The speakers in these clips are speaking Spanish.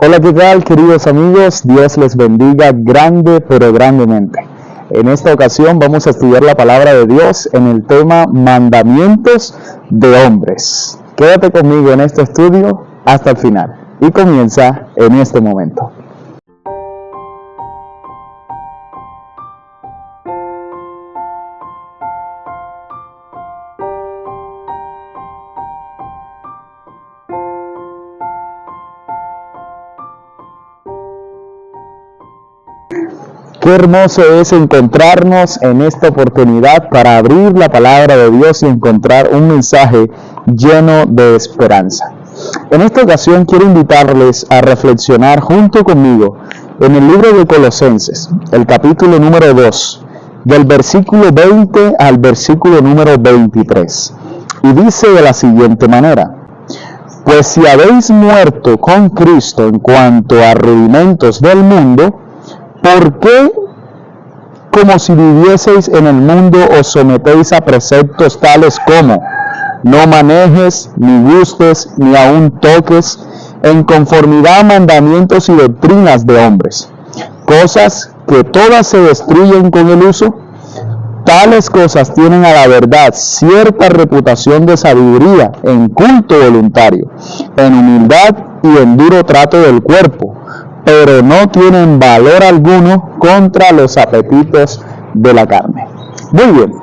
Hola, ¿qué tal, queridos amigos? Dios les bendiga grande, pero grandemente. En esta ocasión vamos a estudiar la palabra de Dios en el tema mandamientos de hombres. Quédate conmigo en este estudio hasta el final y comienza en este momento. Qué hermoso es encontrarnos en esta oportunidad para abrir la palabra de Dios y encontrar un mensaje lleno de esperanza. En esta ocasión quiero invitarles a reflexionar junto conmigo en el libro de Colosenses, el capítulo número 2, del versículo 20 al versículo número 23. Y dice de la siguiente manera: pues si habéis muerto con Cristo en cuanto a rudimentos del mundo, ¿por qué, como si vivieseis en el mundo, os sometéis a preceptos tales como no manejes, ni gustes, ni aun toques, en conformidad a mandamientos y doctrinas de hombres, cosas que todas se destruyen con el uso? Tales cosas tienen a la verdad cierta reputación de sabiduría en culto voluntario, en humildad y en duro trato del cuerpo, pero no tienen valor alguno contra los apetitos de la carne. Muy bien,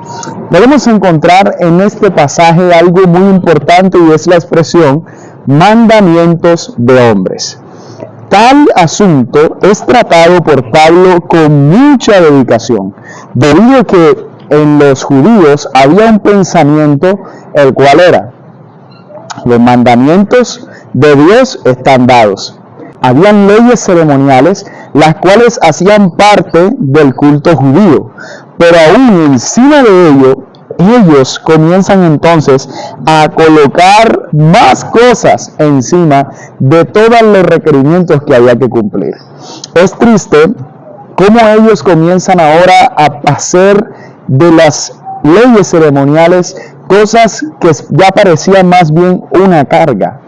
debemos encontrar en este pasaje algo muy importante, y es la expresión mandamientos de hombres. Tal asunto es tratado por Pablo con mucha dedicación, debido a que en los judíos había un pensamiento el cual era: los mandamientos de Dios están dados. Habían leyes ceremoniales las cuales hacían parte del culto judío, pero aún encima de ello, ellos comienzan entonces a colocar más cosas encima de todos los requerimientos que había que cumplir. Es triste cómo ellos comienzan ahora a hacer de las leyes ceremoniales cosas que ya parecían más bien una carga.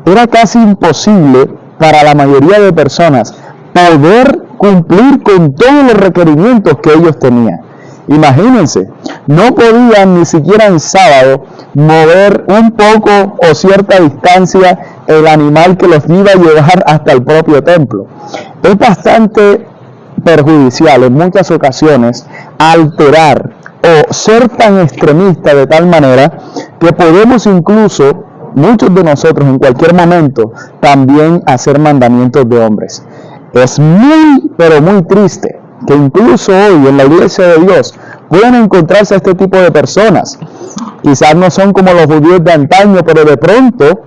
Era casi imposible para la mayoría de personas poder cumplir con todos los requerimientos que ellos tenían. Imagínense, no podían ni siquiera en sábado mover un poco o cierta distancia el animal que los iba a llevar hasta el propio templo. Es bastante perjudicial en muchas ocasiones alterar o ser tan extremista de tal manera que podemos incluso, muchos de nosotros en cualquier momento, también hacer mandamientos de hombres. Es muy, pero muy triste que incluso hoy en la iglesia de Dios puedan encontrarse este tipo de personas. Quizás no son como los judíos de antaño, pero de pronto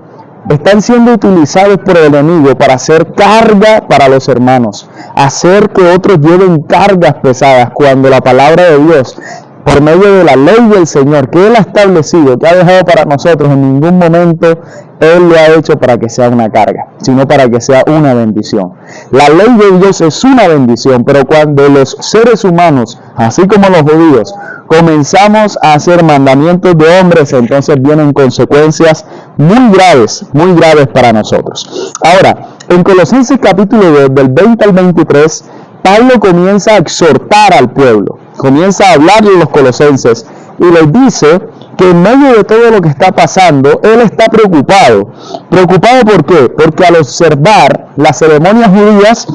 están siendo utilizados por el enemigo para hacer carga para los hermanos, hacer que otros lleven cargas pesadas, cuando la palabra de Dios, por medio de la ley del Señor que Él ha establecido, que ha dejado para nosotros, en ningún momento Él lo ha hecho para que sea una carga, sino para que sea una bendición. La ley de Dios es una bendición, pero cuando los seres humanos, así como los judíos, comenzamos a hacer mandamientos de hombres, entonces vienen consecuencias muy graves para nosotros. Ahora, en Colosenses capítulo 2, del 20 al 23, Pablo comienza a exhortar al pueblo, comienza a hablarle a los colosenses y les dice que en medio de todo lo que está pasando, él está preocupado. ¿Preocupado por qué? Porque al observar las ceremonias judías,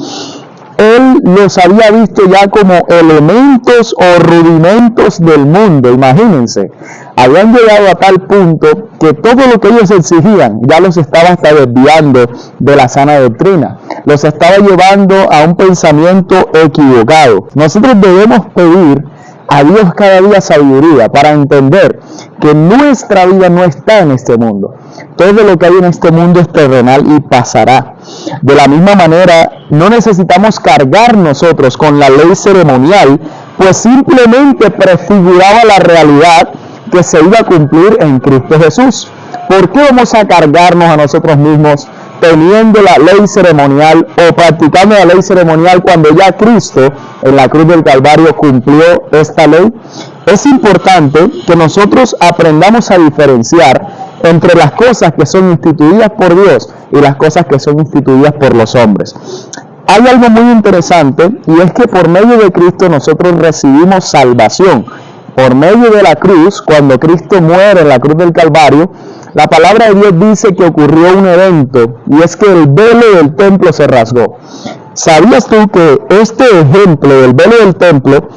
él los había visto ya como elementos o rudimentos del mundo. Imagínense, habían llegado a tal punto que todo lo que ellos exigían ya los estaba hasta desviando de la sana doctrina, los estaba llevando a un pensamiento equivocado. Nosotros debemos pedir a Dios cada día sabiduría para entender que nuestra vida no está en este mundo. Todo lo que hay en este mundo es terrenal y pasará. De la misma manera, no necesitamos cargar nosotros con la ley ceremonial, pues simplemente prefiguraba la realidad que se iba a cumplir en Cristo Jesús. ¿Por qué vamos a cargarnos a nosotros mismos teniendo la ley ceremonial o practicando la ley ceremonial cuando ya Cristo en la cruz del Calvario cumplió esta ley? Es importante que nosotros aprendamos a diferenciar entre las cosas que son instituidas por Dios y las cosas que son instituidas por los hombres. Hay algo muy interesante, y es que por medio de Cristo nosotros recibimos salvación. Por medio de la cruz, cuando Cristo muere en la cruz del Calvario, la palabra de Dios dice que ocurrió un evento, y es que el velo del templo se rasgó. ¿Sabías tú que este ejemplo del velo del templo,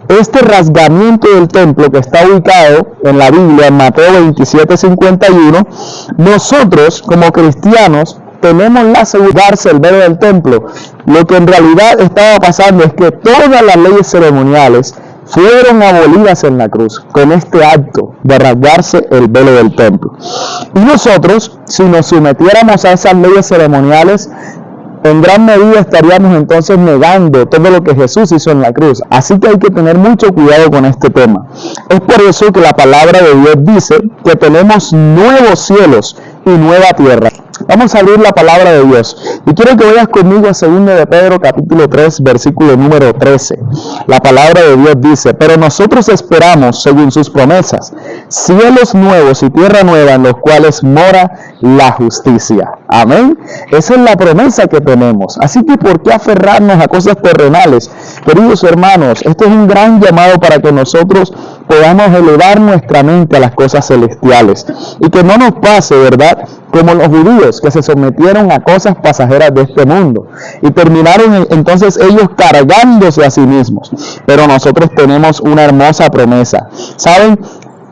este rasgamiento del templo que está ubicado en la Biblia, en Mateo 27:51, nosotros como cristianos tenemos la seguridad del velo del templo? Lo que en realidad estaba pasando es que todas las leyes ceremoniales fueron abolidas en la cruz con este acto de rasgarse el velo del templo. Y nosotros, si nos sometiéramos a esas leyes ceremoniales, en gran medida estaríamos entonces negando todo lo que Jesús hizo en la cruz. Así que hay que tener mucho cuidado con este tema. Es por eso que la palabra de Dios dice que tenemos nuevos cielos y nueva tierra. Vamos a abrir la palabra de Dios. Y quiero que vayas conmigo a 2 de Pedro capítulo 3, versículo número 13. La palabra de Dios dice: pero nosotros esperamos, según sus promesas, cielos nuevos y tierra nueva en los cuales mora la justicia. Amén. Esa es la promesa que tenemos. Así que ¿por qué aferrarnos a cosas terrenales? Queridos hermanos, este es un gran llamado para que nosotros podamos elevar nuestra mente a las cosas celestiales. Y que no nos pase, ¿verdad?, como los judíos, que se sometieron a cosas pasajeras de este mundo y terminaron entonces ellos cargándose a sí mismos. Pero nosotros tenemos una hermosa promesa. ¿Saben?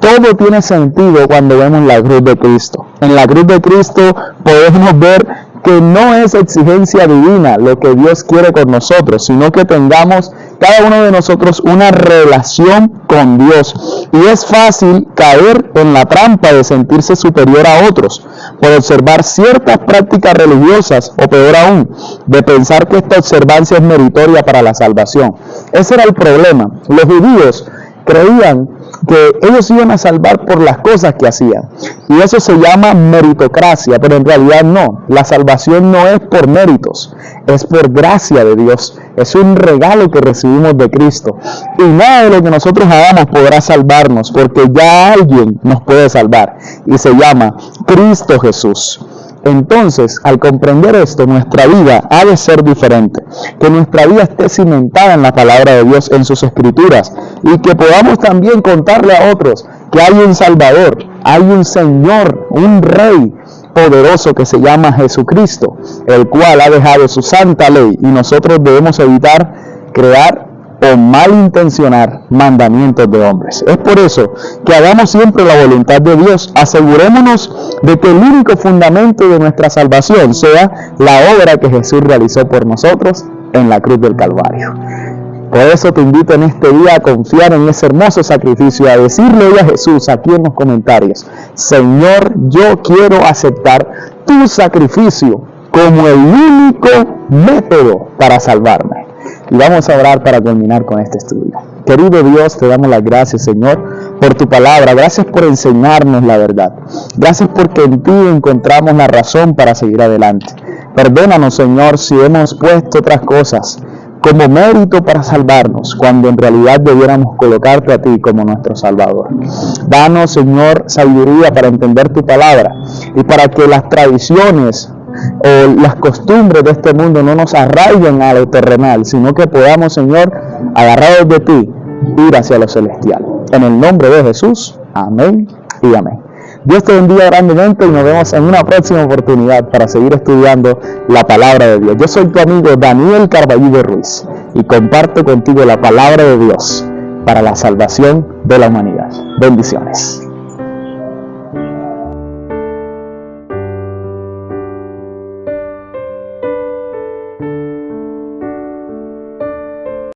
Todo tiene sentido cuando vemos la cruz de Cristo. En la cruz de Cristo podemos ver que no es exigencia divina lo que Dios quiere con nosotros, sino que tengamos cada uno de nosotros una relación con Dios. Y es fácil caer en la trampa de sentirse superior a otros por observar ciertas prácticas religiosas, o peor aún, de pensar que esta observancia es meritoria para la salvación. Ese era el problema. Los judíos creían que ellos iban a salvar por las cosas que hacían, y eso se llama meritocracia, pero en realidad no. La salvación no es por méritos, es por gracia de Dios. Es un regalo que recibimos de Cristo, y nada de lo que nosotros hagamos podrá salvarnos, porque ya alguien nos puede salvar, y se llama Cristo Jesús. Entonces, al comprender esto, nuestra vida ha de ser diferente, que nuestra vida esté cimentada en la palabra de Dios, en sus escrituras, y que podamos también contarle a otros que hay un Salvador, hay un Señor, un Rey poderoso que se llama Jesucristo, el cual ha dejado su santa ley, y nosotros debemos evitar crear o malintencionar mandamientos de hombres. Es por eso que hagamos siempre la voluntad de Dios. Asegurémonos de que el único fundamento de nuestra salvación sea la obra que Jesús realizó por nosotros en la cruz del Calvario. Por eso te invito en este día a confiar en ese hermoso sacrificio, a decirle hoy a Jesús aquí en los comentarios: Señor, yo quiero aceptar tu sacrificio como el único método para salvarme. Y vamos a orar para culminar con este estudio. Querido Dios, te damos las gracias, Señor, por tu palabra. Gracias por enseñarnos la verdad. Gracias porque en ti encontramos la razón para seguir adelante. Perdónanos, Señor, si hemos puesto otras cosas como mérito para salvarnos, cuando en realidad debiéramos colocarte a ti como nuestro Salvador. Danos, Señor, sabiduría para entender tu palabra, y para que las tradiciones o las costumbres de este mundo no nos arraiguen a lo terrenal, sino que podamos, Señor, agarrados de ti, ir hacia lo celestial. En el nombre de Jesús, amén y amén. Dios te bendiga grandemente, y nos vemos en una próxima oportunidad para seguir estudiando la palabra de Dios. Yo soy tu amigo Daniel Carballido Ruiz, y comparto contigo la palabra de Dios para la salvación de la humanidad. Bendiciones.